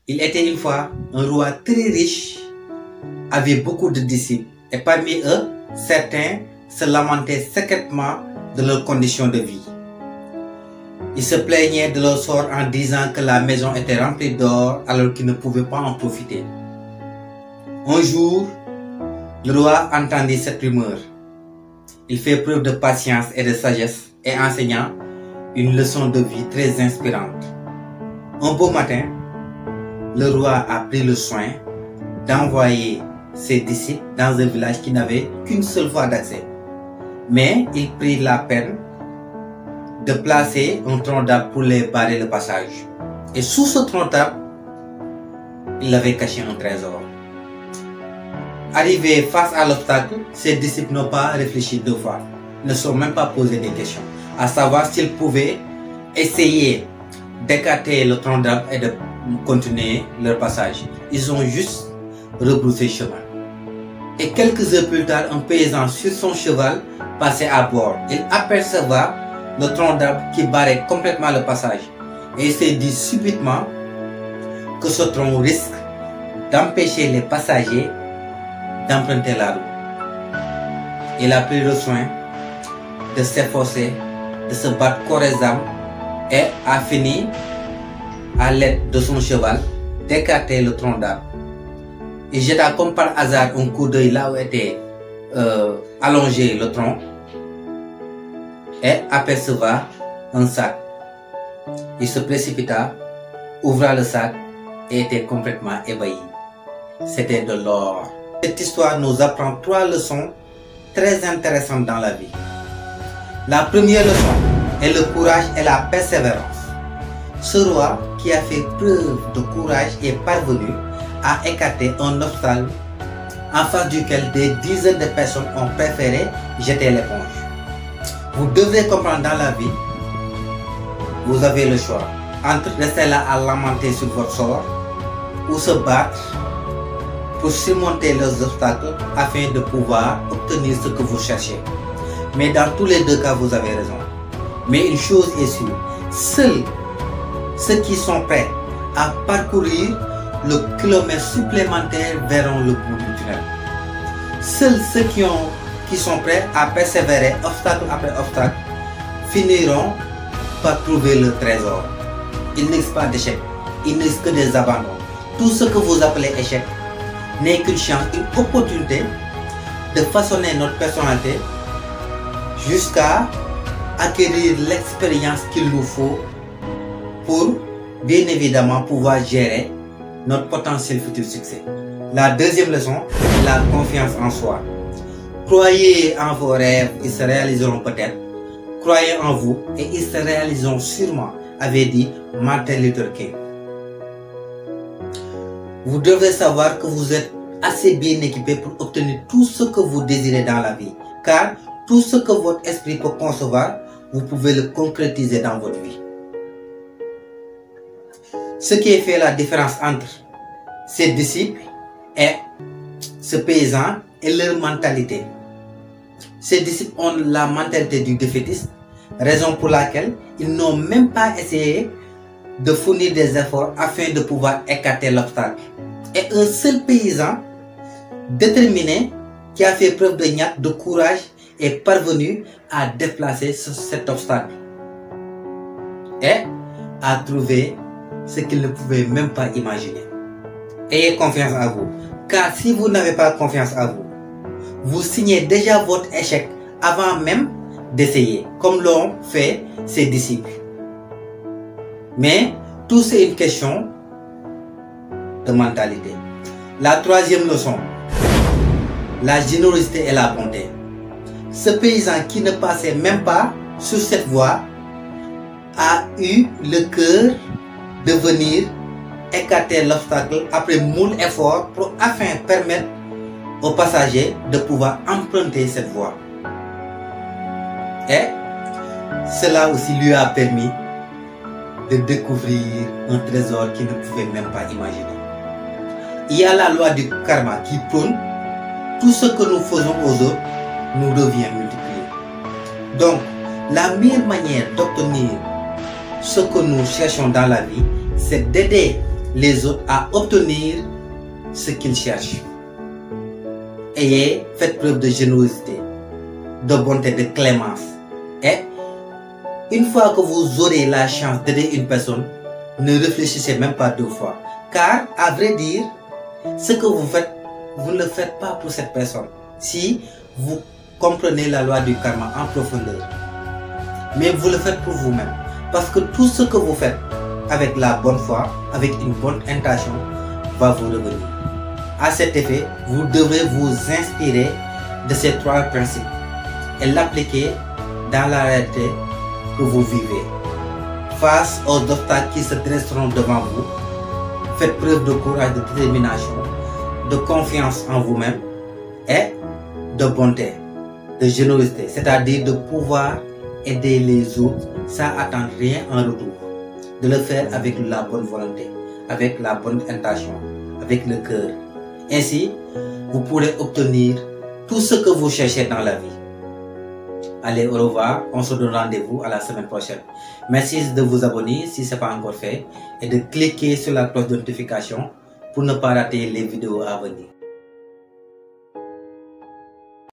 Il était une fois un roi très riche, avait beaucoup de disciples, et parmi eux, certains se lamentaient secrètement de leurs conditions de vie. Ils se plaignaient de leur sort en disant que la maison était remplie d'or alors qu'ils ne pouvaient pas en profiter. Un jour, le roi entendit cette rumeur. Il fait preuve de patience et de sagesse et enseignant une leçon de vie très inspirante. Un beau matin, le roi a pris le soin d'envoyer ses disciples dans un village qui n'avait qu'une seule voie d'accès. Mais il prit la peine de placer un tronc d'arbre pour les barrer le passage. Et sous ce tronc d'arbre, il avait caché un trésor. Arrivés face à l'obstacle, ses disciples n'ont pas réfléchi deux fois, ne se sont même pas posé des questions, à savoir s'ils pouvaient essayer d'écarter le tronc d'arbre et de continuer leur passage. Ils ont juste rebroussé chemin. Et quelques heures plus tard, un paysan sur son cheval passait à bord. Il apercevait le tronc d'arbre qui barrait complètement le passage. Et il s'est dit subitement que ce tronc risque d'empêcher les passagers d'emprunter la route. Il a pris le soin de s'efforcer, de se battre corps et âme et a fini, à l'aide de son cheval, d'écarter le tronc d'arbre. Il jeta comme par hasard un coup d'œil là où était allongé le tronc et aperceva un sac. Il se précipita, ouvra le sac et était complètement ébahi. C'était de l'or. Cette histoire nous apprend trois leçons très intéressantes dans la vie. La première leçon est le courage et la persévérance. Ce roi qui a fait preuve de courage est parvenu à écarter un obstacle en face duquel des dizaines de personnes ont préféré jeter l'éponge. Vous devez comprendre, dans la vie, vous avez le choix entre rester là à lamenter sur votre sort ou se battre pour surmonter les obstacles afin de pouvoir obtenir ce que vous cherchez. Mais dans tous les deux cas, vous avez raison. Mais une chose est sûre, seuls ceux qui sont prêts à parcourir le kilomètre supplémentaire verront le bout du tunnel. Seuls ceux qui sont prêts à persévérer obstacle après obstacle finiront par trouver le trésor. Il n'existe pas d'échec, il n'existe que des abandons. Tout ce que vous appelez échec n'est qu'une chance, une opportunité de façonner notre personnalité jusqu'à acquérir l'expérience qu'il nous faut pour, bien évidemment, pouvoir gérer notre potentiel futur succès. La deuxième leçon, la confiance en soi. Croyez en vos rêves, ils se réaliseront peut-être. Croyez en vous et ils se réaliseront sûrement, avait dit Martin Luther King. Vous devez savoir que vous êtes assez bien équipé pour obtenir tout ce que vous désirez dans la vie. Car tout ce que votre esprit peut concevoir, vous pouvez le concrétiser dans votre vie. Ce qui fait la différence entre ces disciples et ce paysan est leur mentalité. Ces disciples ont la mentalité du défaitiste, raison pour laquelle ils n'ont même pas essayé de fournir des efforts afin de pouvoir écarter l'obstacle. Et un seul paysan déterminé qui a fait preuve de courage est parvenu à déplacer cet obstacle et à trouver ce qu'il ne pouvait même pas imaginer. Ayez confiance en vous, car si vous n'avez pas confiance en vous, vous signez déjà votre échec avant même d'essayer, comme l'ont fait ses disciples. Mais tout c'est une question de mentalité. La troisième leçon, la générosité et la bonté. Ce paysan qui ne passait même pas sur cette voie a eu le cœur de venir écarter l'obstacle après moult efforts afin de permettre aux passagers de pouvoir emprunter cette voie. Et cela aussi lui a permis de découvrir un trésor qu'il ne pouvait même pas imaginer. Il y a la loi du karma qui prône tout ce que nous faisons aux autres nous revient multiplié. Donc, la meilleure manière d'obtenir ce que nous cherchons dans la vie, c'est d'aider les autres à obtenir ce qu'ils cherchent. Faites preuve de générosité, de bonté, de clémence. Et une fois que vous aurez la chance d'aider une personne, ne réfléchissez même pas 2 fois. Car, à vrai dire, ce que vous faites, vous ne le faites pas pour cette personne. Si vous comprenez la loi du karma en profondeur, mais vous le faites pour vous-même. Parce que tout ce que vous faites avec la bonne foi, avec une bonne intention, va vous revenir. À cet effet, vous devrez vous inspirer de ces 3 principes et l'appliquer dans la réalité que vous vivez. Face aux obstacles qui se dresseront devant vous, faites preuve de courage, de détermination, de confiance en vous-même et de bonté, de générosité, c'est-à-dire de pouvoir aider les autres sans attendre rien en retour, de le faire avec la bonne volonté, avec la bonne intention, avec le cœur. Ainsi, vous pourrez obtenir tout ce que vous cherchez dans la vie. Allez, au revoir, on se donne rendez-vous à la semaine prochaine. Merci de vous abonner si ce n'est pas encore fait et de cliquer sur la cloche de notification pour ne pas rater les vidéos à venir.